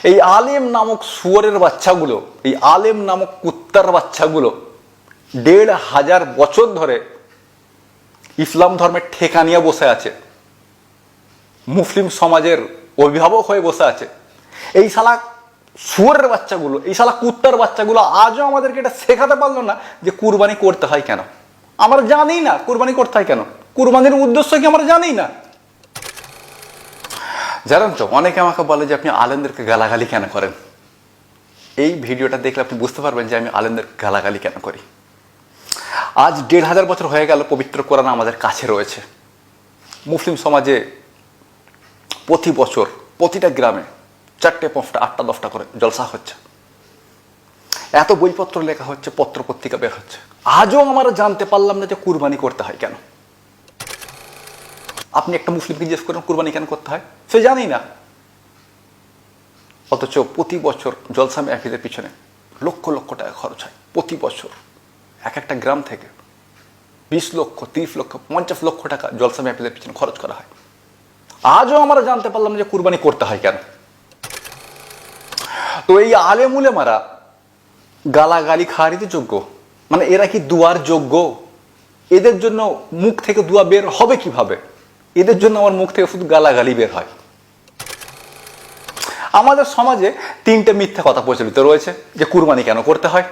এই আলেম নামক শুয়োরের বাচ্চাগুলো, এই আলেম নামক কুত্তার বাচ্চাগুলো ১৫০০ বছর ধরে ইসলাম ধর্মের ঠেকা নিয়ে বসে আছে, মুসলিম সমাজের অভিভাবক হয়ে বসে আছে। এই শালা শুয়োরের বাচ্চাগুলো, এই শালা কুত্তার বাচ্চাগুলো আজও আমাদেরকে এটা শেখাতে পারলো না যে কুরবানি করতে হয় কেন। আমরা জানি না কুরবানি করতে হয় কেন, কুরবানির উদ্দেশ্য কি আমরা জানি না। জানেন তো, অনেকে আমাকে বলে যে আপনি আলেমদেরকে গালাগালি কেন করেন। এই ভিডিওটা দেখলে আপনি বুঝতে পারবেন যে আমি আলেমদের গালাগালি কেন করি। আজ ১৫০০ বছর হয়ে গেল পবিত্র কোরআন আমাদের কাছে রয়েছে। মুসলিম সমাজে প্রতি বছর প্রতিটা গ্রামে ৪টে ৫টা ৮টা 10টা করে জলসা হচ্ছে, এত বইপত্র লেখা হচ্ছে, পত্র পত্রিকা বের হচ্ছে। আজও আমরা জানতে পারলাম না যে কুরবানি করতে হয় কেন। আপনি একটা মুসলিমকে জিজ্ঞেস করেন কুরবানি কেন করতে হয়, সে জানি না। অথচ প্রতি বছর জলসা মাহফিলের পিছনে লক্ষ লক্ষ টাকা খরচ হয়। প্রতি বছর এক একটা গ্রাম থেকে ২০ লক্ষ ৩০ লক্ষ ৫০ লক্ষ টাকা জলসা মাহফিলের পিছনে খরচ করা হয়। আজও আমরা জানতে পারলাম যে কুরবানি করতে হয় কেন। তো এই আলেম উলেমারা গালাগালি খাওয়ারই যোগ্য, মানে এরা কি দুয়ার যোগ্য? এদের জন্য মুখ থেকে দুয়া বের হবে কিভাবে? এদের জন্য আমার মুখ থেকে শুধু গালাগালি বের হয়। আমাদের সমাজে ৩টে মিথ্যা কথা প্রচলিত রয়েছে যে কুরবানি কেন করতে হয়।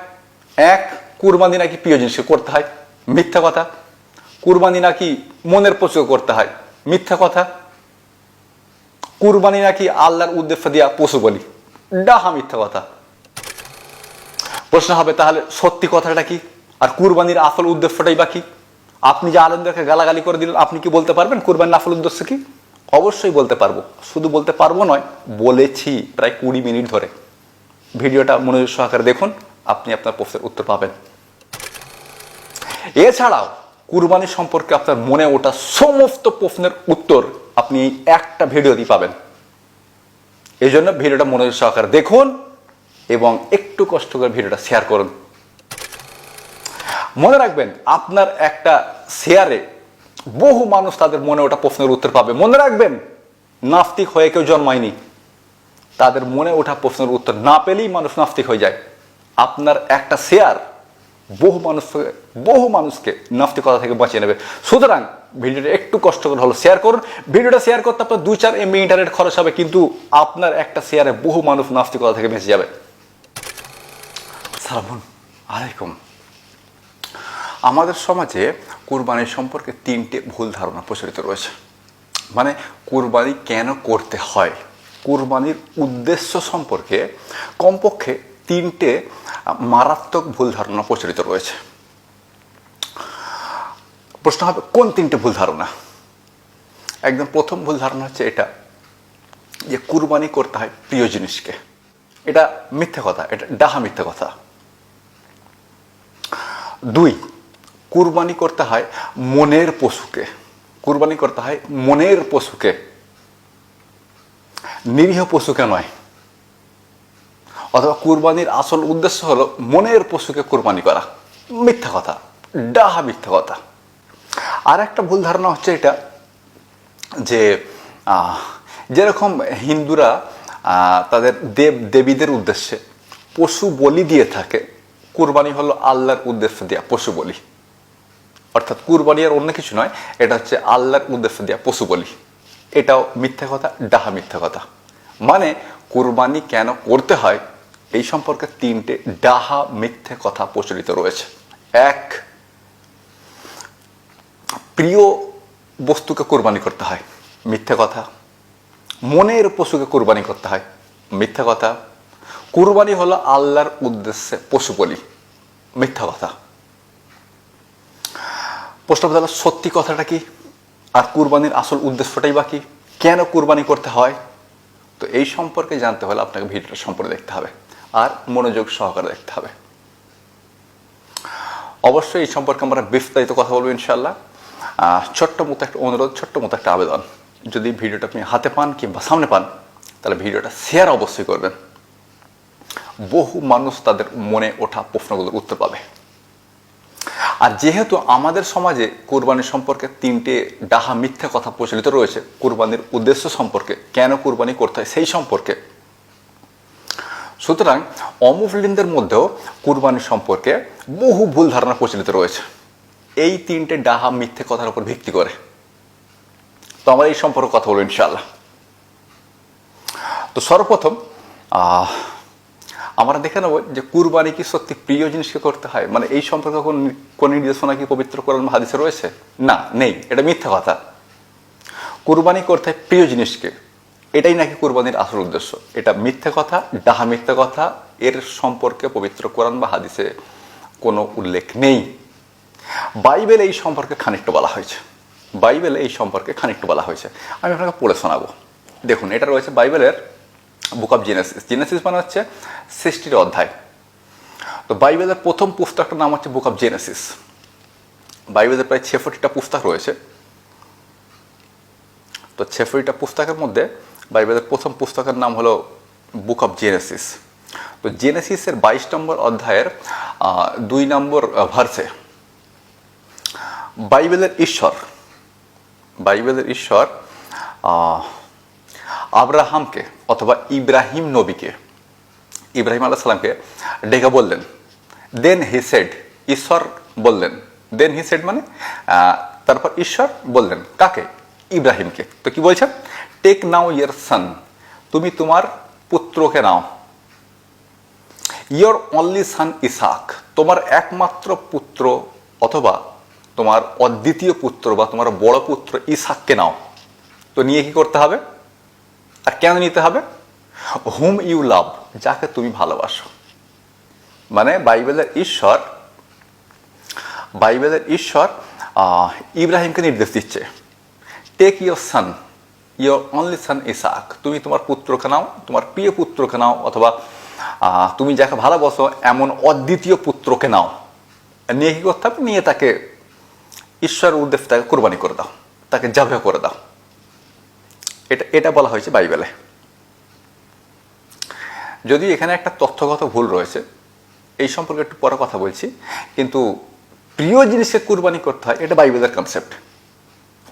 এক, কুরবানি নাকি প্রিয় জিনিসকে করতে হয়, মিথ্যা কথা। কুরবানি নাকি মনের পশুকে করতে হয়, মিথ্যা কথা। কুরবানি নাকি আল্লাহর উদ্দেশ্য দিয়া পশু বলি, ডাহা মিথ্যা কথা। প্রশ্ন হবে তাহলে সত্যি কথাটা কি, আর কুরবানির আসল উদ্দেশ্যটাই বা কি? আপনি যে আলেমদেরকে গালাগালি করে দিলেন, আপনি কি বলতে পারবেন কুরবানির আসল উদ্দেশ্য কি? অবশ্যই বলতে পারবো। শুধু বলতে পারবো নয়, বলেছি প্রায় ২০ মিনিট ধরে। ভিডিওটা মনোযোগ সহকারে দেখুন, আপনি আপনার প্রশ্নের উত্তর পাবেন। এছাড়াও কুরবানি সম্পর্কে আপনার মনে ওঠা সমস্ত প্রশ্নের উত্তর আপনি এই একটা ভিডিওতেই পাবেন। এই জন্য ভিডিওটা মনোযোগ সহকারে দেখুন এবং একটু কষ্ট করে ভিডিওটা শেয়ার করুন। মনে রাখবেন, আপনার একটা শেয়ারে বহু মানুষ তাদের মনে ওঠা প্রশ্নের উত্তর পাবে। মনে রাখবেন, নাস্তিক হয়ে কেউ জন্মায়নি। তাদের মনে ওঠা প্রশ্নের উত্তর না পেলেই মানুষ নাস্তিক হয়ে যায়। আপনার একটা শেয়ার বহু মানুষকে নাস্তিকতা থেকে বাঁচিয়ে নেবে। সুতরাং ভিডিওটা একটু কষ্ট করে হলো শেয়ার করুন। ভিডিওটা শেয়ার করতে আপনার ২-৪ MB ইন্টারনেট খরচ হবে, কিন্তু আপনার একটা শেয়ারে বহু মানুষ নাস্তিকতা থেকে বেঁচে যাবে। আসসালামু আলাইকুম। আমাদের সমাজে কুরবানির সম্পর্কে ৩টে ভুল ধারণা প্রচলিত রয়েছে। মানে কুরবানি কেন করতে হয়, কুরবানির উদ্দেশ্য সম্পর্কে কমপক্ষে ৩টে মারাত্মক ভুল ধারণা প্রচলিত রয়েছে। প্রশ্ন হবে কোন ৩টে ভুল ধারণা? একদম প্রথম ভুল ধারণা হচ্ছে এটা যে কুরবানি করতে হয় প্রিয় জিনিসকে। এটা মিথ্যা কথা, এটা ডাহা মিথ্যা কথা। ২, কুরবানি করতে হয় মনের পশুকে। কুরবানি করতে হয় মনের পশুকে, নিরীহ পশুকে নয়। অথবা কুরবানির আসল উদ্দেশ্য হলো মনের পশুকে কুরবানি করা, মিথ্যা কথা, ডাহা মিথ্যা কথা। আর একটা ভুল ধারণা হচ্ছে এটা যে যেরকম হিন্দুরা তাদের দেব দেবীদের উদ্দেশ্যে পশু বলি দিয়ে থাকে, কুরবানি হলো আল্লাহর উদ্দেশ্য দেয়া পশু বলি। অর্থাৎ কুরবানি আর অন্য কিছু নয়, এটা হচ্ছে আল্লাহর উদ্দেশ্য দেয়া পশু বলি। এটাও মিথ্যা কথা, ডাহা মিথ্যা কথা। মানে কুরবানি কেন করতে হয় এই সম্পর্কে ৩টে ডাহা মিথ্যে কথা প্রচলিত রয়েছে। এক, প্রিয় বস্তুকে কোরবানি করতে হয়, মিথ্যে কথা। মনের পশুকে কোরবানি করতে হয়, মিথ্যা কথা। কুরবানি হলো আল্লাহর উদ্দেশ্যে পশু বলি, মিথ্যা কথা। প্রশ্ন হলো সত্যি কথাটা কি, আর কুরবানির আসল উদ্দেশ্যটাই বা কি, কেন কুরবানি করতে হয়? তো এই সম্পর্কে জানতে হলে আপনাকে ভিডিওটা সম্পর্কে দেখতে হবে আর মনোযোগ সহকারে দেখতে হবে। অবশ্যই এই সম্পর্কে আমরা বিস্তারিত কথা বলবো ইনশাল্লাহ। ছোট্ট মতো একটা অনুরোধ, ছোট্ট মতো একটা আবেদন, যদি ভিডিওটা আপনি হাতে পান কিংবা সামনে পান তাহলে ভিডিওটা শেয়ার অবশ্যই করবেন। বহু মানুষ তাদের মনে ওঠা প্রশ্নগুলোর উত্তর পাবে। আর যেহেতু আমাদের সমাজে কুরবানি সম্পর্কে ৩টে ডাহা মিথ্যা কথা প্রচলিত রয়েছে, কুরবানির উদ্দেশ্য সম্পর্কে, কেন কুরবানি করতে হয় সেই সম্পর্কে, সুতরাং অমুসলিমদের মধ্যেও কুরবানি সম্পর্কে বহু ভুল ধারণা প্রচলিত রয়েছে এই তিনটে ডাহা মিথ্যে কথার উপর ভিত্তি করে। তো আমরা এই সম্পর্কে কথা বলবো ইনশাআল্লাহ। তো সর্বপ্রথম আমরা দেখে নেব যে কুরবানি কি সত্যি প্রিয় জিনিসকে করতে হয়, মানে এই সম্পর্কে কোন নির্দেশনা কি পবিত্র কোরআন বা হাদিসে রয়েছে? না, নেই, এটা মিথ্যা কথা। কুরবানি করতে হয় প্রিয় জিনিসকে, এটাই নাকি কুরবানির আসল উদ্দেশ্য, এটা মিথ্যা কথা, ডাহা মিথ্যা কথা। এর সম্পর্কে পবিত্র কোরআন বা হাদিসে কোনো উল্লেখ নেই। বাইবেলে এই সম্পর্কে খানিকটা বলা হয়েছে, বাইবেলে এই সম্পর্কে খানিকটা বলা হয়েছে, আমি আপনাকে পড়ে শোনাবো। দেখুন, এটা রয়েছে বাইবেলের বুক অফ জেনেসিস। জেনেসিস মানে হচ্ছে সৃষ্টির অধ্যায়। তো বাইবেলের প্রথম পুস্তকটার নাম হচ্ছে বুক অফ জেনেসিস। বাইবেলের প্রায় 46টা পুস্তক রয়েছে। তো 46টা পুস্তকের মধ্যে বাইবেলের প্রথম পুস্তকের নাম হলো বুক অফ জেনেসিস। তো জেনেসিসের 22 নম্বর অধ্যায়ের 2 নম্বর ভার্সে বাইবেলের ঈশ্বর আব্রাহামকে অথবা ইব্রাহিম নবীকে, ইব্রাহিম আলাইহিস সালামকে ডেকে বললেন, দেন হি সেড, ঈশ্বর বললেন, দেন হি সেড মানে তারপর ঈশ্বর বললেন কাকে? ইব্রাহিমকে। তো কি বলছেন? টেক নাও ইয়ার সন, তুমি তোমার পুত্রকে নাও, ইয়োর অনলি সন ইসাক, তোমার একমাত্র পুত্র অথবা তোমার অদ্বিতীয় পুত্র বা তোমার বড় পুত্র ইসাককে নাও। তো নিয়ে কি করতে হবে আর কেন নিতে হবে? হুম ইউ লাভ, যাকে তুমি ভালোবাসো। মানে বাইবেলের ঈশ্বর ইব্রাহিমকে নির্দেশ দিচ্ছে, take your son, your only son Isaac, তুমি তোমার পুত্রকে নাও, তোমার প্রিয় পুত্রকে নাও, অথবা তুমি যাকে ভালোবাসো এমন অদ্বিতীয় পুত্রকে নাও। নিয়ে কি করতে হবে? নিয়ে তাকে ঈশ্বরের উদ্দেশ্যে তাকে কোরবানি করে দাও, তাকে জাবেহ করে দাও। এটা বলা হয়েছে বাইবেলে। যদি এখানে একটা তথ্যগত ভুল রয়েছে, এই সম্পর্কে একটু পরে কথা বলছি, কিন্তু প্রিয় জিনিসকে কুরবানি করতে হয় এটা বাইবেলের কনসেপ্ট।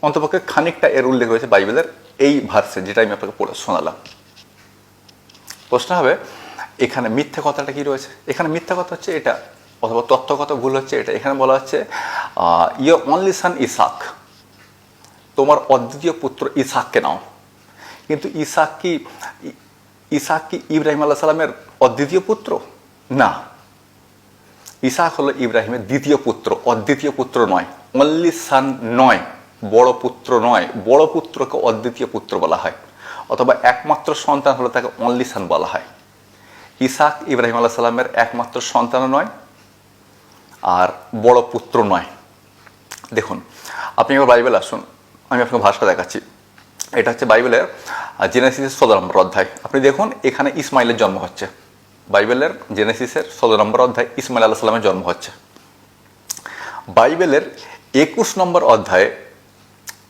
অন্তপক্ষে খানিকটা এর উল্লেখ হয়েছে বাইবেলের এই ভার্সে, যেটা আমি আপনাকে পড়ে শোনালাম। প্রশ্ন হবে এখানে মিথ্যা কথাটা কি রয়েছে? এখানে মিথ্যা কথা হচ্ছে এটা, অথবা তথ্যগত ভুল হচ্ছে এটা। এখানে বলা হচ্ছে ইয়োর অনলি সন ইসাক, তোমার অদ্বিতীয় পুত্র ইসাককে নাও। কিন্তু ইসাক কি ইব্রাহিম আলাইহিস সালামের অদ্বিতীয় পুত্র? না, ইসাক হলো ইব্রাহিমের দ্বিতীয় পুত্র, অদ্বিতীয় পুত্র নয়। অনলি সান নয়, বড় পুত্র নয়। বড় পুত্রকে অদ্বিতীয় পুত্র বলা হয়, অথবা একমাত্র সন্তান হলো তাকে অনলি সান বলা হয়। ইসাক ইব্রাহিম আলাইহিস সালামের একমাত্র সন্তান নয় আর বড় পুত্র নয়। দেখুন, আপনি এবার বাইবেল আসুন, আমি আপনাকে ভাষা দেখাচ্ছি। এটা হচ্ছে বাইবেলের জেনেসিসের 16 নম্বর অধ্যায়। আপনি দেখুন, এখানে ইসমাইলের জন্ম হচ্ছে। বাইবেলের জেনেসিসের 16 নম্বর অধ্যায় ইসমাইল আলাইহিস সালামের জন্ম হচ্ছে। বাইবেলের 21 নম্বর অধ্যায়ে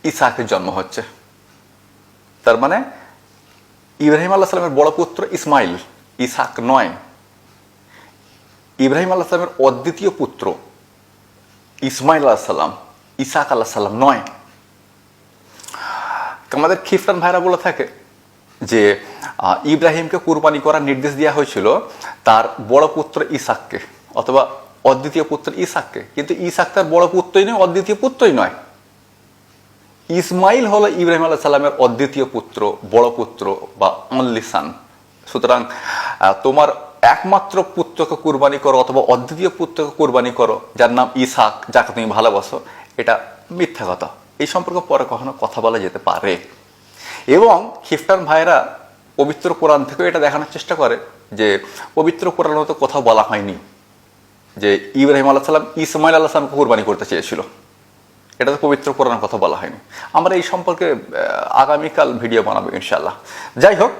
ইসাকের জন্ম হচ্ছে। তার মানে ইব্রাহিম আলাইহিস সালামের বড় পুত্র ইসমাইল, ইসাক নয়। ইব্রাহিম আলাইহিস সালামের অদ্বিতীয় পুত্র ইসমাইল আলাইহিস সালাম, ইসাক আলাইহিস সালাম নয়। আমাদের খ্রিস্টান ভাইরা বলে থাকে যে ইব্রাহিমকে কুরবানি করার নির্দেশ দেওয়া হয়েছিল তার বড় পুত্র ইসাককে, অথবা অদ্বিতীয় পুত্র ইসাককে। কিন্তু ইসাক তার বড় পুত্রই নয়, অদ্বিতীয় পুত্রই নয়। ইসমাইল হলো ইব্রাহিম আলাইহিস সালামের অদ্বিতীয় পুত্র, বড় পুত্র বা অনলি সান। সুতরাং তোমার একমাত্র পুত্রকে কুরবানি করো অথবা অদ্বিতীয় পুত্রকে কুরবানি করো যার নাম ইসাক, যাকে তুমি ভালোবাসো, এটা মিথ্যা কথা। এই সম্পর্কে পরে কখনো কথা বলা যেতে পারে। এবং খ্রিস্টান ভাইরা পবিত্র কোরআন থেকেও এটা দেখানোর চেষ্টা করে যে পবিত্র কোরআনে তো কোথাও বলা হয়নি যে ইব্রাহিম আলাইহিস সালাম ইসমাইল আলাইহিস সালামকে কুরবানি করতে চেয়েছিল। এটা তো পবিত্র কোরআনের কথা বলা হয়নি। আমরা এই সম্পর্কে আগামীকাল ভিডিও বানাবো ইনশাআল্লাহ। যাই হোক,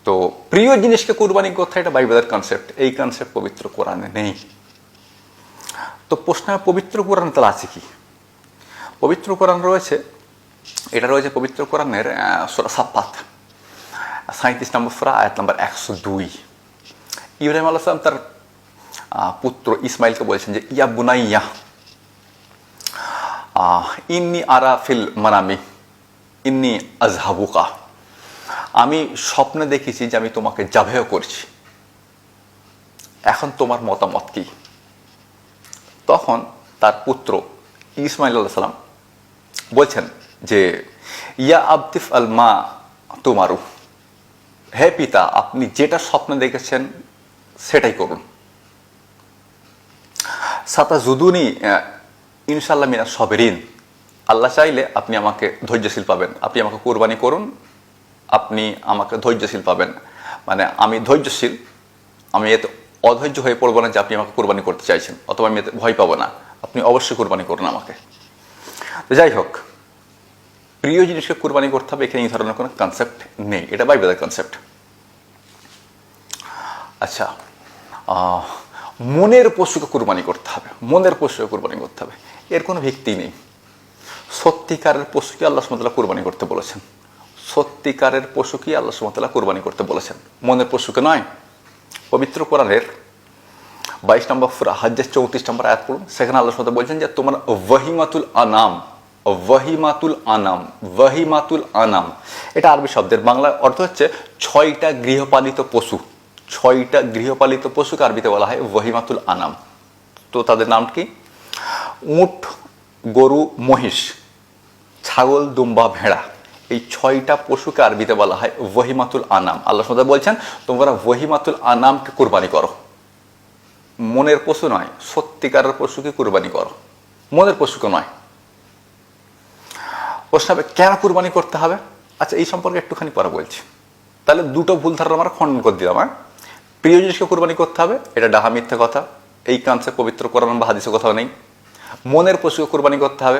তো প্রিয় জিনিসকে কুরবানি করতে হয়, এটা বাইবেলের কনসেপ্ট। এই কনসেপ্ট পবিত্র কোরআনে নেই। তো প্রশ্ন, পবিত্র কোরআন তাহলে আছে কি? পবিত্র কোরআন রয়েছে, এটা রয়েছে পবিত্র কোরআনের সূরা সাফফাত 37 নম্বর সূরা, আয়াত নম্বর 102। ইব্রাহিম আলাইহিস সালাম তার পুত্র ইসমাইলকে বলেছেন যে ইয়া বুনাইয়া ইন্নি আরা ফিল মানামি ইন্নি আযহাবুকা, আমি স্বপ্নে দেখেছি যে আমি তোমাকে জাবেহ করছি। এখন তোমার মতামত কি? তখন তার পুত্র ইসমাইল আলাইহিস সালাম বলছেন যে ইয়া আবতিফ আল মা তুমারু, হে পিতা, আপনি যেটা স্বপ্ন দেখেছেন সেটাই করুন। সাতা জুদুনি ইনশাল্লাহ মিনা সবেরিন, আল্লাহ চাইলে আপনি আমাকে ধৈর্যশীল পাবেন। আপনি আমাকে কোরবানি করুন, আপনি আমাকে ধৈর্যশীল পাবেন। মানে আমি ধৈর্যশীল, আমি এতে অধৈর্য হয়ে পড়বো না যে আপনি আমাকে কোরবানি করতে চাইছেন, অথবা আমি এতে ভয় পাবো না। আপনি অবশ্যই কোরবানি করুন আমাকে। তো যাই হোক, প্রিয় জিনিসকে কোরবানি করতে হবে, এখানে এই ধরনের কোনো কনসেপ্ট নেই, এটা বাইবেলের কনসেপ্ট। আচ্ছা, মনের পশুকে কোরবানি করতে হবে, মনের পশুকে কোরবানি করতে হবে, এর কোনো ভিত্তি নেই। সত্যিকারের পশুকে আল্লাহ সুবহানাহু ওয়া তাআলা কোরবানি করতে বলেছেন, সত্যিকারের পশুকে আল্লাহ সুবহানাহু ওয়া তাআলা কোরবানি করতে বলেছেন, মনের পশুকে নয়। পবিত্র কোরআনের 22 নম্বর সূরা হাজ্জের 34 নম্বর আয়াত পড়ুন, সেখানে আল্লাহ সুবহানাহু ওয়া তাআলা বলছেন যে তোমরা ওয়াহিমাতুল আনাম, ওয়াহিমাতুল আনাম, ওয়াহিমাতুল আনাম, এটা আরবি শব্দের বাংলা অর্থ হচ্ছে 6টা গৃহপালিত পশু। 6টা গৃহপালিত পশুকে আরবিতে বলা হয় ওয়াহিমাতুল আনাম। তো তাদের নাম কি? উট, গরু, মহিষ, ছাগল, দুম্বা, ভেড়া, এই 6টা পশুকে আরবিতে বলা হয় ওয়াহিমাতুল আনাম। আল্লাহ সুবহানাহু ওয়া তাআলা বলছেন তোমরা ওয়াহিমাতুল আনামকে কুরবানি করো, মনের পশু নয়, সত্যিকারের পশুকে কুরবানি করো, মনের পশুকে নয়। প্রশ্ন হবে কেন কুরবানি করতে হবে? আচ্ছা, এই সম্পর্কে একটুখানি পরে বলছি। তাহলে দুটো ভুল ধারণা আমরা খণ্ডন করে দিলাম। প্রিয় জিনিসকে কুরবানি করতে হবে, এটা ডাহা মিথ্যা কথা, এই কনসেপ্ট পবিত্র কোরআন বা হাদিসে কোথাও নেই। মনের পশুকে কুরবানি করতে হবে,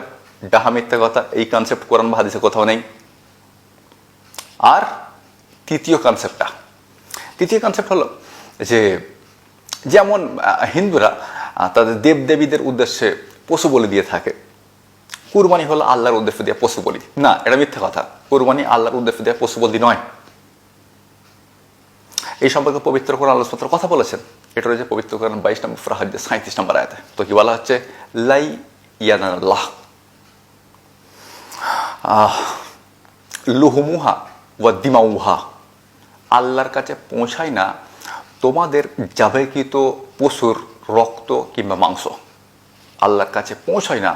ডাহা মিথ্যা কথা, এই কনসেপ্ট কোরআন বা হাদিসে কোথাও নেই। আর তৃতীয় কনসেপ্ট হলো যে যেমন হিন্দুরা তাদের দেবদেবীদের উদ্দেশ্যে পশু বলি দিয়ে থাকে, কুরবানি হলো আল্লাহর উদ্দেশ্যে দেওয়া পশু বলি না, এটা মিথ্যা কথা। কুরবানি আল্লাহর উদ্দেশ্যে দেওয়া পশু বলি নয়। এই সম্পর্কে পবিত্র কোরআন আল্লাহ সুবহানাহু ওয়া তাআলা কথা বলেছেন, এটা রয়েছে পবিত্র কোরআন 22 নম্বর সূরা হাজ্জের 37 নম্বর আয়াতে। তো কি বলা হচ্ছে? লাই ইয়ানাল্লাহ লুহুমুহা ওয়া দিমাউহা, আল্লাহর কাছে পৌঁছায় না তোমাদের জাবেকৃত পশুর রক্ত কিংবা মাংস। আল্লাহর কাছে পৌঁছায় না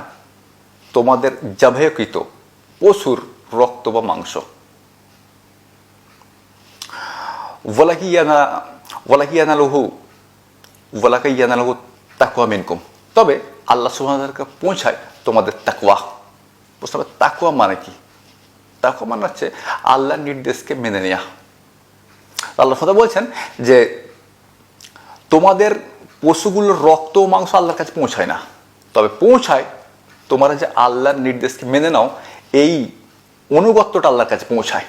তোমাদের জাবেকৃত পশুর রক্ত বা মাংস। ওয়ালাকিয়ানালহু তাকওয়া মিনকুম, তবে আল্লাহ সুবহানাহু ওয়া তাআলা পৌঁছায় তোমাদের তাকওয়া। বুঝতে হবে তাকওয়া মানে কি? তাকওয়া মানে হচ্ছে আল্লাহর নির্দেশকে মেনে নেওয়া। আল্লাহ সুবহানাহু ওয়া তাআলা বলছেন যে তোমাদের পশুগুলোর রক্ত ও মাংস আল্লাহর কাছে পৌঁছায় না, তবে পৌঁছায় তোমরা যে আল্লাহর নির্দেশকে মেনে নাও, এই অনুগত্যটা আল্লাহর কাছে পৌঁছায়।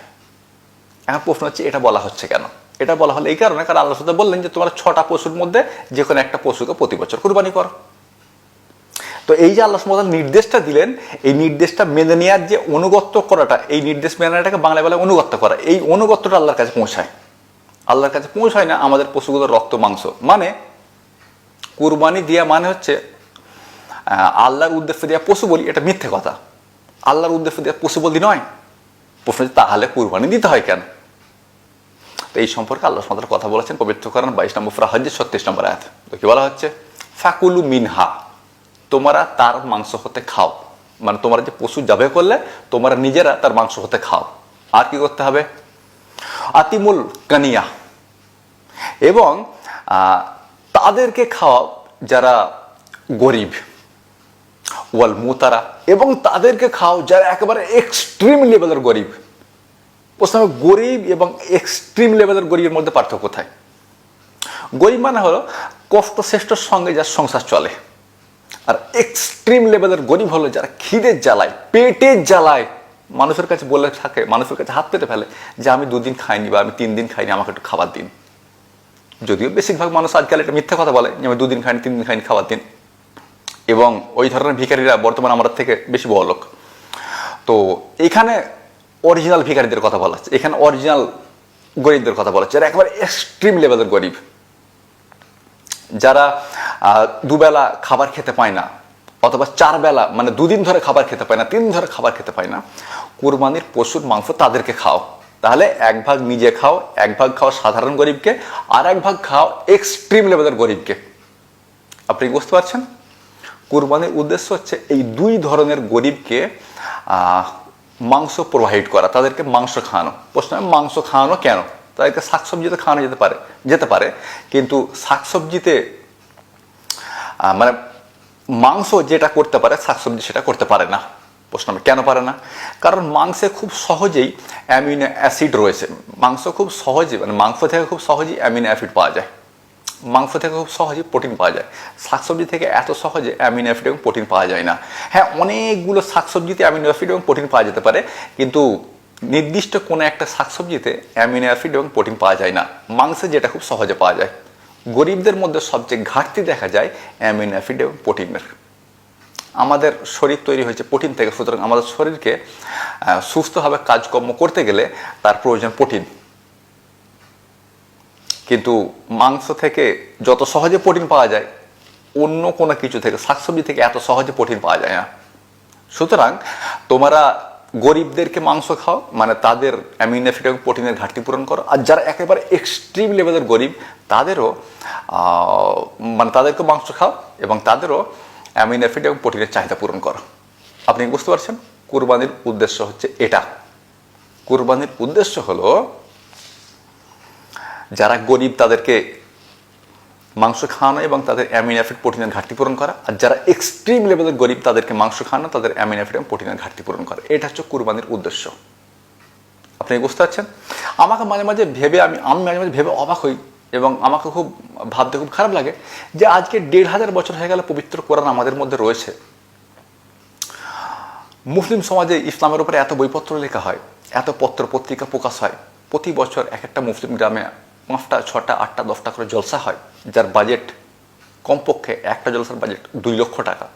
এখন প্রশ্ন হচ্ছে এটা বলা হচ্ছে কেন? এটা বলা হলো এই কারণে, কারণ আল্লাহ সুবহানাহু ওয়া তাআলা বললেন যে তোমরা 6টা পশুর মধ্যে যে কোনো একটা পশুকে প্রতি বছর কুরবানি করো। তো এই যে আল্লাহ সুবহানাহু ওয়া তাআলা নির্দেশটা দিলেন, এই নির্দেশটা মেনে নেওয়ার যে অনুগত্য করাটা, এই নির্দেশ মেনে নেওয়াটাকে বাংলায় বলে অনুগত্য করা, এই অনুগত্যটা আল্লাহর কাছে পৌঁছায়। আল্লাহর কাছে পৌঁছায় না আমাদের পশুগুলোর রক্ত মাংস। মানে কুরবানি দেওয়া মানে হচ্ছে আল্লাহর উদ্দেশ্যে দেওয়া পশু বলি, এটা মিথ্যে কথা। আল্লাহর উদ্দেশ্যে দেওয়া পশু বলি নয়। প্রশ্ন তাহলে কুরবানি দিতে হয় কেন? তো এই সম্পর্কে আল্লাহ সুবহানাহু ওয়া তাআলা কথা বলেছেন পবিত্র কোরআন 22 নম্বর সূরা হাজ্জের 36 নম্বর আয়াত। তো কি বলা হচ্ছে? ফাকুলু মিনহা, তোমরা তার মাংস হতে খাও। মানে তোমরা যে পশু জবাই করলে তোমরা নিজেরা তার মাংস হতে খাও। আর কি করতে হবে? আতিমুল কানিয়া, এবং তাদেরকে খাওয়াও যারা গরিব, ওয়াল মুতারা, এবং তাদেরকে খাও যারা একেবারে এক্সট্রিম লেভেলের গরিব। প্রশ্ন হবে গরিব এবং এক্সট্রিম লেভেলের গরিবের মধ্যে পার্থক্য কোথায়? গরিব মানে হলো কষ্টশ্রেষ্ঠর সঙ্গে যার সংসার চলে, আর এক্সট্রিম লেভেলের গরিব হলো যারা খিদের জ্বালায়, পেটের জ্বালায় মানুষের কাছে বলে থাকে, মানুষের কাছে হাত পেতে ফেলে যে আমি 2 দিন খাইনি বা আমি 3 দিন খাইনি, আমাকে একটু খাবার দিন। যদিও বেশিরভাগ মানুষ আজকাল এটা মিথ্যা কথা বলে যে আমি 2 দিন খাইনি 3 দিন খাইনি, খাবার দিন। এবং ওই ধরনের ভিখারিরা বর্তমানে আমাদের থেকে বেশি বড় লোক। তো এখানে অরিজিনাল ভিখারিদের কথা বলা হচ্ছে, এখানে অরিজিনাল গরিবদের কথা বলা হচ্ছে, যারা একেবারে এক্সট্রিম লেভেলের গরিব, যারা 2 বেলা খাবার খেতে পায় না, অথবা 4 বেলা, মানে 2 দিন ধরে খাবার খেতে পায় না, 3 দিন ধরে খাবার খেতে পায় না। কুরবানির পশুর মাংস তাদেরকে খাও। তাহলে 1 ভাগ নিজে খাও, 1 ভাগ খাও সাধারণ গরিবকে, আর 1 ভাগ খাও এক্সট্রিম লেভেলের গরিবকে। আপনি বুঝতে পারছেন? কুরবানির উদ্দেশ্য হচ্ছে এই 2 ধরনের গরিবকে মাংস প্রোভাইড করা, তাদেরকে মাংস খাওয়ানো। প্রশ্ন, মাংস খাওয়ানো কেন? তাদেরকে শাকসবজিতে খাওয়ানো যেতে পারে, কিন্তু শাকসবজিতে মানে মাংস যেটা করতে পারে শাকসবজি সেটা করতে পারে না। প্রশ্ন, কেন পারে না? কারণ মাংসে খুব সহজেই অ্যামিনো অ্যাসিড রয়েছে। মাংস খুব সহজে, মানে মাংস থেকে খুব সহজেই অ্যামিনো অ্যাসিড পাওয়া যায়, মাংস থেকে খুব সহজে প্রোটিন পাওয়া যায়। শাকসবজি থেকে এত সহজে অ্যামিনো অ্যাসিড এবং প্রোটিন পাওয়া যায় না। হ্যাঁ, অনেকগুলো শাকসবজিতে অ্যামিনো অ্যাসিড এবং প্রোটিন পাওয়া যেতে পারে, কিন্তু নির্দিষ্ট কোনো একটা শাকসবজিতে অ্যামিনো অ্যাসিড এবং প্রোটিন পাওয়া যায় না, মাংসে যেটা খুব সহজে পাওয়া যায়। গরিবদের মধ্যে সবচেয়ে ঘাটতি দেখা যায় অ্যামিনো অ্যাসিড এবং প্রোটিনের। আমাদের শরীর তৈরি হয়েছে প্রোটিন থেকে, সুতরাং আমাদের শরীরকে সুস্থভাবে কাজকর্ম করতে গেলে তার প্রয়োজন প্রোটিন। কিন্তু মাংস থেকে যত সহজে প্রোটিন পাওয়া যায়, অন্য কোনো কিছু থেকে, শাকসবজি থেকে এত সহজে প্রোটিন পাওয়া যায় না। সুতরাং তোমরা গরিবদেরকে মাংস খাও, মানে তাদের অ্যামিনো অ্যাসিড এবং প্রোটিনের ঘাটতি পূরণ করো। আর যারা একেবারে এক্সট্রিম লেভেলের গরিব, তাদেরও মানে তাদেরকে মাংস খাও এবং তাদেরও অ্যামিনো অ্যাসিড এবং প্রোটিনের চাহিদা পূরণ করো। আপনি বুঝতে পারছেন? কুরবানির উদ্দেশ্য হচ্ছে এটা। কুরবানির উদ্দেশ্য হলো যারা গরিব তাদেরকে মাংস খাওয়ানো এবং তাদের অ্যামিনো অ্যাসিড প্রোটিনের ঘাটতি পূরণ করা, আর যারা এক্সট্রিম লেভেলের গরিব তাদেরকে মাংস খাওয়ানো, তাদের অ্যামিনো অ্যাসিড এবং প্রোটিনের ঘাটতি পূরণ করা। এটা হচ্ছে কুরবানির উদ্দেশ্য। আপনি বুঝতে পারছেন? আমাকে মাঝে মাঝে ভেবে অবাক হই এবং আমাকে খুব ভাবতে খুব খারাপ লাগে যে আজকে 1500 বছর হয়ে গেল পবিত্র কোরআন আমাদের মধ্যে রয়েছে। মুসলিম সমাজে ইসলামের উপরে এত বইপত্র লেখা হয়, এত পত্র পত্রিকা প্রকাশ হয়, প্রতি বছর এক একটা মুসলিম গ্রামে 5টা 6টা 8টা 10টা করে জলসা হয়, যার বাজেট কমপক্ষে একটা জলসার বাজেট 2 লক্ষ টাকা।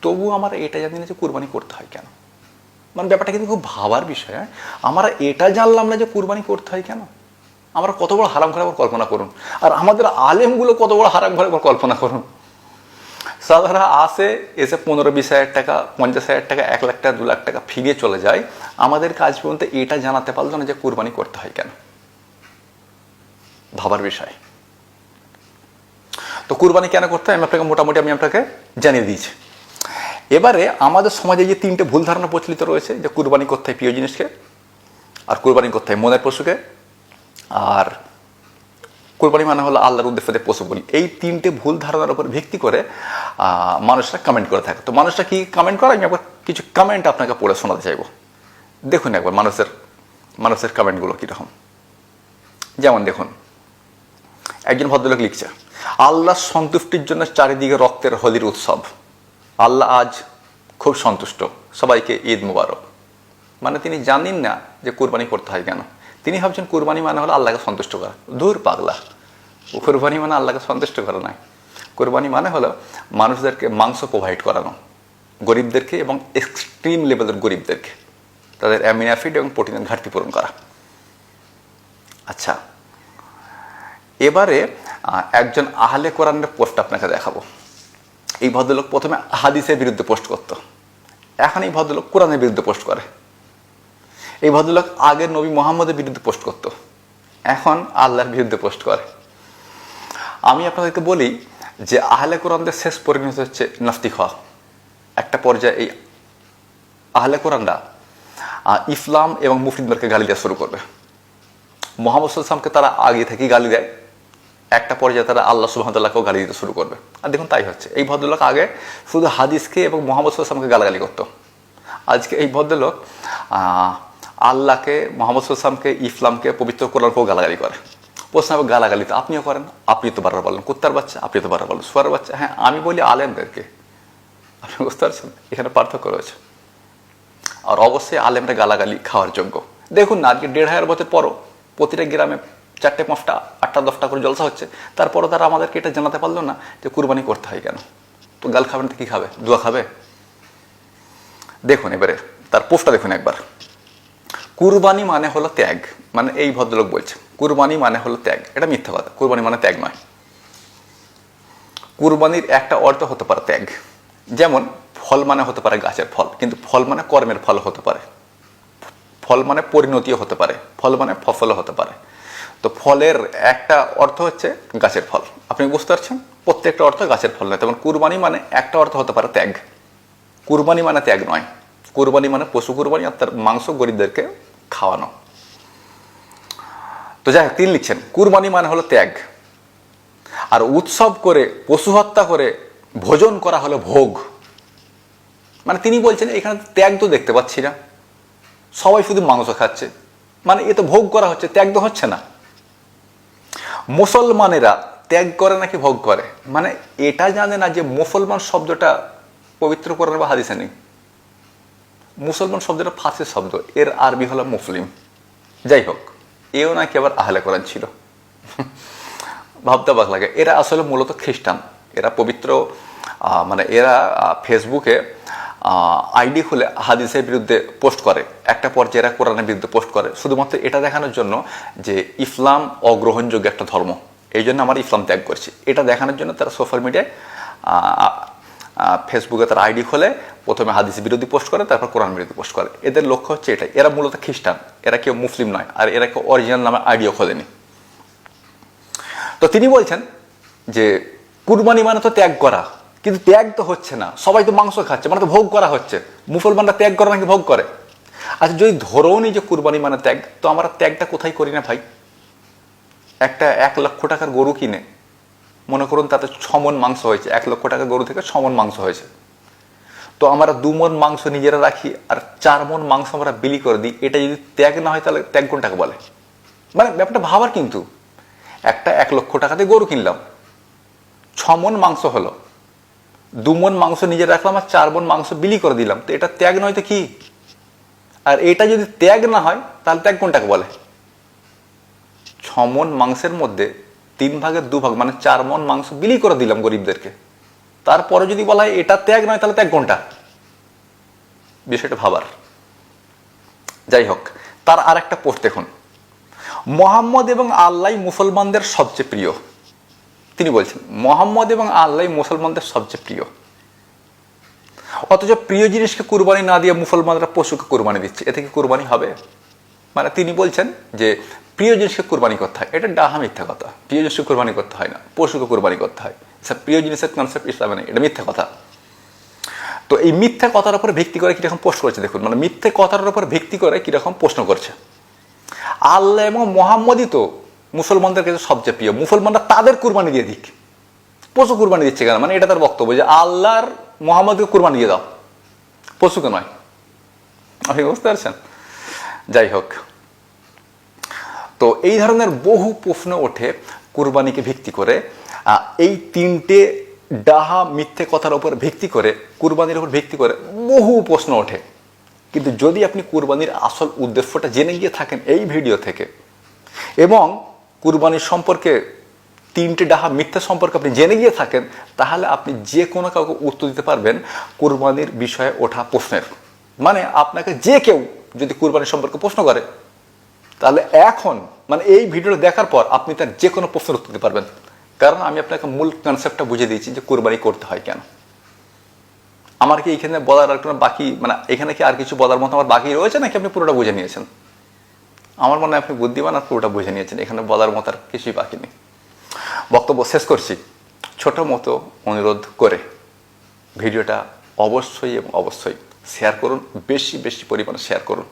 তবু আমরা এটা জানি না যে কুরবানি করতে হয় কেন। মানে ব্যাপারটা কিন্তু খুব ভাবার বিষয়। আমরা এটা জানলাম না যে কুরবানি করতে হয় কেন। আমরা কত বড় হারাম ঘরে কল্পনা করুন, আর আমাদের আলেমগুলো কত বড় হারাম ঘরে কল্পনা করুন। সাধারণ আসে, এসে 15-20 হাজার টাকা, 50 হাজার টাকা, 1 লাখ টাকা, 2 লাখ টাকা ফিরিয়ে চলে যায়। আমাদের কাজ পর্যন্ত এটা জানাতে পারলো না যে কুরবানি করতে হয় কেন। ভাবার বিষয়। তো কুরবানি কেন করতে হয় মোটামুটি আমি আপনাকে জানিয়ে দিয়েছি। এবারে আমাদের সমাজে যে 3টে ভুল ধারণা প্রচলিত রয়েছে, যে কুরবানি করতে হয় প্রিয় জিনিসকে, আর কুরবানি করতে হয় মনের পশুকে, আর কুরবানি মানে হলো আল্লাহর উদ্দেশ্যে পশু বলি। এই 3টে ভুল ধারণার উপর ভিত্তি করে মানুষরা কমেন্ট করে থাকে। তো মানুষরা কি কমেন্ট করে, আমি একবার কিছু কমেন্ট আপনাকে পড়ে শোনাতে চাইব। দেখুন একবার মানুষের কমেন্টগুলো কীরকম। যেমন দেখুন, একজন ভদ্রলোক লিখছে, আল্লাহর সন্তুষ্টির জন্য চারিদিকে রক্তের হোলির উৎসব। আল্লাহ আজ খুব সন্তুষ্ট, সবাইকে ঈদ মুবারক। মানে তিনি জানেন না যে কুরবানি করতে হয় কেন। তিনি ভাবছেন কুরবানি মানে হলো আল্লাহকে সন্তুষ্ট করা। দূর পাগলা, কুরবানি মানে আল্লাহকে সন্তুষ্ট করা নয়। কুরবানি মানে হলো মানুষদেরকে মাংস প্রোভাইড করানো, গরিবদেরকে এবং এক্সট্রিম লেভেলের গরিবদেরকে তাদের অ্যামিনো অ্যাসিড এবং প্রোটিনের ঘাটতি পূরণ করা। আচ্ছা, এবারে একজন আহলে কোরআনের পোস্ট আপনাকে দেখাবো। এই ভদ্রলোক প্রথমে হাদিসের বিরুদ্ধে পোস্ট করত, এখন এই ভদ্রলোক কোরআনের বিরুদ্ধে পোস্ট করে। এই ভদ্রলোক আগের নবী মুহাম্মদের বিরুদ্ধে পোস্ট করত, এখন আল্লাহর বিরুদ্ধে পোস্ট করে। আমি আপনাদেরকে বলি যে আহলে কোরআনদের শেষ পরিণতি হচ্ছে নাস্তিক হওয়া। একটা পর্যায়ে এই আহলে কোরআনরা ইসলাম এবং মুফতিদেরকে গালি দেওয়া শুরু করবে। মুহাম্মদ সাল্লাল্লাহু আলাইহি ওয়াসাল্লামকে তারা আগে থেকেই গালি দেয়, একটা পর্যায়ে তারা আল্লাহ সুবহানাহু ওয়া তাআলাকেও গালি দিতে শুরু করবে। আর দেখুন তাই হচ্ছে। এই ভদ্রলোক আগে শুধু হাদিসকে এবং মুহাম্মদ সাল্লাল্লাহু আলাইহি ওয়াসাল্লামকে গালাগালি করতো, আজকে এই ভদ্রলোক আল্লাহকে, মুহাম্মদ সাল্লাল্লাহু আলাইহি ওয়াসাল্লামকে, ইসলামকে, পবিত্র কোরআনকেও গালাগালি করে। প্রশ্ন হবে, গালাগালি তো আপনিও করেন, আপনি তো বারবার বলেন কুত্তার বাচ্চা, আপনি তো বারবার বলেন শুয়ার বাচ্চা। হ্যাঁ, আমি বলি আলেমদেরকে। আপনি বুঝতে পারছেন এখানে পার্থক্য রয়েছে। আর অবশ্যই আলেমরা গালাগালি খাওয়ার যোগ্য। দেখুন না, আজকে 1500 বছর পরও প্রতিটা গ্রামে 4টে 5টা 8টা 10টা করে জলসা হচ্ছে, তারপরও তারা আমাদেরকে এটা জানাতে পারলো না যে কুরবানি করতে হয় কেন। তো গাল খাবেন তো কী খাবে, দোয়া খাবে? দেখুন এবারে তার পোস্টটা দেখুন একবার। কুরবানি মানে হলো ত্যাগ। মানে এই ভদ্রলোক বলছে কুরবানি মানে হলো ত্যাগ। এটা মিথ্যা কথা, কুরবানি মানে ত্যাগ নয়। কুরবানির একটা অর্থ হতে পারে ত্যাগ। যেমন ফল মানে হতে পারে গাছের ফল, কিন্তু ফল মানে কর্মের ফল হতে পারে। ফল মানে পরিণতিও হতে পারে, ফল মানে ফসলও হতে পারে। তো ফলের একটা অর্থ হচ্ছে গাছের ফল, আপনি বুঝতে পারছেন, প্রত্যেকটা অর্থ গাছের ফল নয়। তেমন কুরবানি মানে একটা অর্থ হতে পারে ত্যাগ, কুরবানি মানে ত্যাগ নয়, কুরবানি মানে পশু কুরবানি আর তার মাংস গরিবদেরকে খাওয়ানো। তো যাই হোক, তিনি লিখছেন কুরবানি মানে হলো ত্যাগ, আর উৎসব করে পশু হত্যা করে ভোজন করা হলো ভোগ। মানে তিনি বলছেন এখানে ত্যাগ তো দেখতে পাচ্ছি না, সবাই শুধু মাংস খাচ্ছে, মানে এ তো ভোগ করা হচ্ছে, ত্যাগ তো হচ্ছে না। মুসলমানেরা ত্যাগ করে নাকি ভোগ করে, মানে এটা জানে না যে মুসলমান শব্দটা পবিত্র কোরআন বা হাদিসে নেই। মুসলমান শব্দটা ফার্সি শব্দ, এর আরবি হলো মুসলিম। যাই হোক, এও নাকি আবার আহলে কোরআন ছিল, ভাবতে অবাক লাগে। এরা আসলে মূলত খ্রিস্টান, এরা পবিত্র মানে এরা ফেসবুকে আইডি খুলে হাদিসের বিরুদ্ধে পোস্ট করে, একটা পর্যায়ে এরা কোরআনের বিরুদ্ধে পোস্ট করে, শুধুমাত্র এটা দেখানোর জন্য যে ইসলাম অগ্রহণযোগ্য একটা ধর্ম, এই জন্য আমার ইসলাম ত্যাগ করছি, এটা দেখানোর জন্য তারা সোশ্যাল মিডিয়ায় ফেসবুকে তার আইডি খোলে, প্রথমে হাদিস বিরোধী পোস্ট করে, তারপর কোরআন বিরোধী পোস্ট করে। এদের লক্ষ্য হচ্ছে এটাই। এরা মূলত খ্রিস্টান, এরা কেউ মুসলিম নয়, আর এরা কেউ অরিজিনাল নামে আইডিও খোলেনি। তো তিনি বলছেন যে কুরবানি মানে তো ত্যাগ করা, কিন্তু ত্যাগ তো হচ্ছে না, সবাই তো মাংস খাচ্ছে, মানে তো ভোগ করা হচ্ছে। মুসলমানরা ত্যাগ করে নাকি ভোগ করে? আচ্ছা, যদি ধরেও নি যে কুরবানি মানে ত্যাগ, তো আমরা ত্যাগটা কোথায় করি না ভাই? একটা 1 লক্ষ টাকার গরু কিনে মনে করুন তাতে 6 মণ মাংস হয়েছে, 1 লক্ষ টাকার গরু থেকে 6 মণ মাংস হয়েছে, তো আমরা 2 মণ মাংস নিজেরা রাখি আর 4 মণ মাংস আমরা বিলি করে দিই, এটা যদি ত্যাগ না হয় তাহলে ত্যাগ কোনটাকে বলে? মানে ব্যাপারটা ভাবার, কিন্তু একটা 1 লক্ষ টাকাতে গরু কিনলাম, 6 মণ মাংস হলো, 2 মণ মাংস নিজে রাখলাম আর 4 মণ মাংস বিলি করে দিলাম, তো এটা ত্যাগ নয় তো কি? আর এটা যদি ত্যাগ না হয় তাহলে ত্যাগ কোনটাকে বলে? 6 মণ মাংসের মধ্যে 3 ভাগের 2 ভাগ মানে 4 মণ মাংস বিলি করে দিলাম গরিবদেরকে, তারপরে যদি বলা হয় এটা ত্যাগ নয়, তাহলে ত্যাগ কোনটা? বিষয়টা ভাবার। যাই হোক, তার আর একটা পোস্ট দেখুন, মোহাম্মদ এবং আল্লাহ মুসলমানদের সবচেয়ে প্রিয়। তিনি বলছেন মোহাম্মদ এবং আল্লাহ মুসলমানদের সবচেয়ে প্রিয়, অথচ প্রিয় জিনিসকে কুরবানি না দিয়ে মুসলমানরা পশুকে কুরবানি দিচ্ছে, এতে কি কুরবানি হবে? মানে তিনি বলছেন যে প্রিয় জিনিসকে কুরবানি করতে হয়, এটা ডাহা মিথ্যা কথা। প্রিয় জিনিসকে কুরবানি করতে হয় না, পশুকে কুরবানি করতে হয়। প্রিয় জিনিসের কনসেপ্ট ইসলামে নেই, এটা মিথ্যা কথা। তো এই মিথ্যা কথার উপর ভিত্তি করে কিরকম পোস্ট করছে দেখুন, মানে মিথ্যে কথার উপর ভিত্তি করে কিরকম প্রশ্ন করছে। আল্লাহ এবং মোহাম্মদই তো মুসলমানদের কাছে সবচেয়ে প্রিয়, মুসলমানরা তাদের কুরবানি দিয়ে দিক, পশু কুরবানি দিচ্ছে কেন? মানে এটা তার বক্তব্য যে আল্লাহর মোহাম্মদকে কুরবানি দিয়ে দাও, পশুকে নয়। আপনি বুঝতে পারছেন? যাই হোক, তো এই ধরনের বহু প্রশ্ন ওঠে কুরবানিকে ভিত্তি করে। এই 3টে ডাহা মিথ্যে কথার উপর ভিত্তি করে, কুরবানির উপর ভিত্তি করে বহু প্রশ্ন ওঠে। কিন্তু যদি আপনি কুরবানির আসল উদ্দেশ্যটা জেনে গিয়ে থাকেন এই ভিডিও থেকে, এবং কুরবানির সম্পর্কে 3টে ডাহা মিথ্যা সম্পর্কে আপনি জেনে গিয়ে থাকেন, তাহলে আপনি যে কোনো কাউকে উত্তর দিতে পারবেন কুরবানির বিষয়ে ওঠা প্রশ্নের। মানে আপনাকে যে কেউ যদি কুরবানির সম্পর্কে প্রশ্ন করে, তাহলে এখন মানে এই ভিডিওটা দেখার পর আপনি তার যে কোনো প্রশ্নের উত্তর দিতে পারবেন, কারণ আমি আপনাকে মূল কনসেপ্টটা বুঝিয়ে দিয়েছি যে কুরবানি করতে হয় কেন। আমার কি এখানে বলার আর কোনো বাকি, মানে এখানে কি আর কিছু বলার মতো আমার বাকি রয়েছে, নাকি আপনি পুরোটা বুঝে নিয়েছেন? আমার মনে হয় আপনি বুদ্ধিমান আর পুরোটা বুঝে নিয়েছেন, এখানে বলার মতো আর কিছুই বাকি নেই। বক্তব্য শেষ করছি ছোট মতো অনুরোধ করে, ভিডিওটা অবশ্যই এবং অবশ্যই শেয়ার করুন, বেশি বেশি পরিমাণে শেয়ার করুন,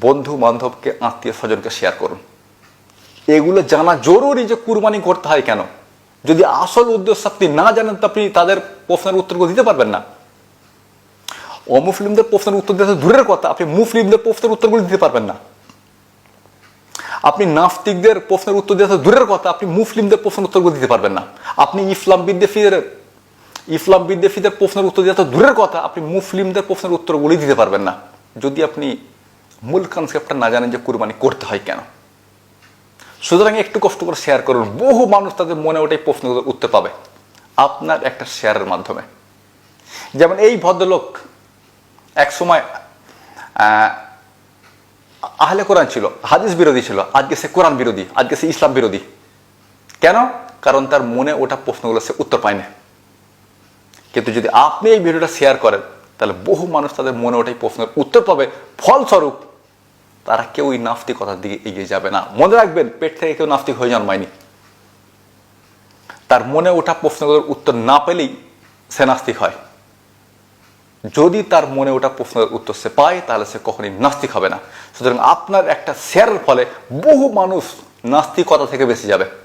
বন্ধু বান্ধবকে আত্মীয় স্বজনকে শেয়ার করুন। এগুলো জানা জরুরি যে কুরবানি করতে হয় কেন। যদি আসল উদ্দেশ্য আপনি না জানেন, তো আপনি তাদের প্রশ্নের উত্তরগুলো দিতে পারবেন না। অমুসলিমদের প্রশ্নের উত্তর দিতে দূরের কথা, আপনি মুসলিমদের প্রশ্নের উত্তরগুলো দিতে পারবেন না। আপনি নাস্তিকদের প্রশ্নের উত্তর দিতে দূরের কথা, আপনি মুসলিমদের প্রশ্নের উত্তরগুলো দিতে পারবেন না। আপনি ইসলাম বিদ্বেষীদের প্রশ্নের উত্তর দিতে দূরের কথা, আপনি মুসলিমদের প্রশ্নের উত্তরগুলি দিতে পারবেন না, যদি আপনি মূল কনসেপ্টটা না জানেন যে কুরবানি করতে হয় কেন। সুতরাং একটু কষ্ট করে শেয়ার করুন, বহু মানুষ তাদের মনে ওটাই প্রশ্নের উত্তর পাবে আপনার একটা শেয়ারের মাধ্যমে। যেমন এই ভদ্রলোক এক সময় আহলে কোরআন ছিল, হাদিস বিরোধী ছিল, আজকে সে কোরআন বিরোধী, আজকে সে ইসলাম বিরোধী। কেন? কারণ তার মনে ওটা প্রশ্নগুলো সে উত্তর পায় না। কিন্তু যদি আপনি এই ভিডিওটা শেয়ার করেন, তাহলে বহু মানুষ তাদের মনে ওঠাই প্রশ্নের উত্তর পাবে, ফলস্বরূপ তারা কেউই নাস্তিকতার দিকে এগিয়ে যাবে না। মনে রাখবেন, পেট থেকে কেউ নাস্তিক হয়ে জন্মায়নি। তার মনে ওঠা প্রশ্নগুলোর উত্তর না পেলেই সে নাস্তিক হয়। যদি তার মনে ওঠা প্রশ্নের উত্তর সে পায়, তাহলে সে কখনই নাস্তিক হবে না। সুতরাং আপনার একটা শেয়ারের ফলে বহু মানুষ নাস্তিকতা থেকে বেঁচে যাবে।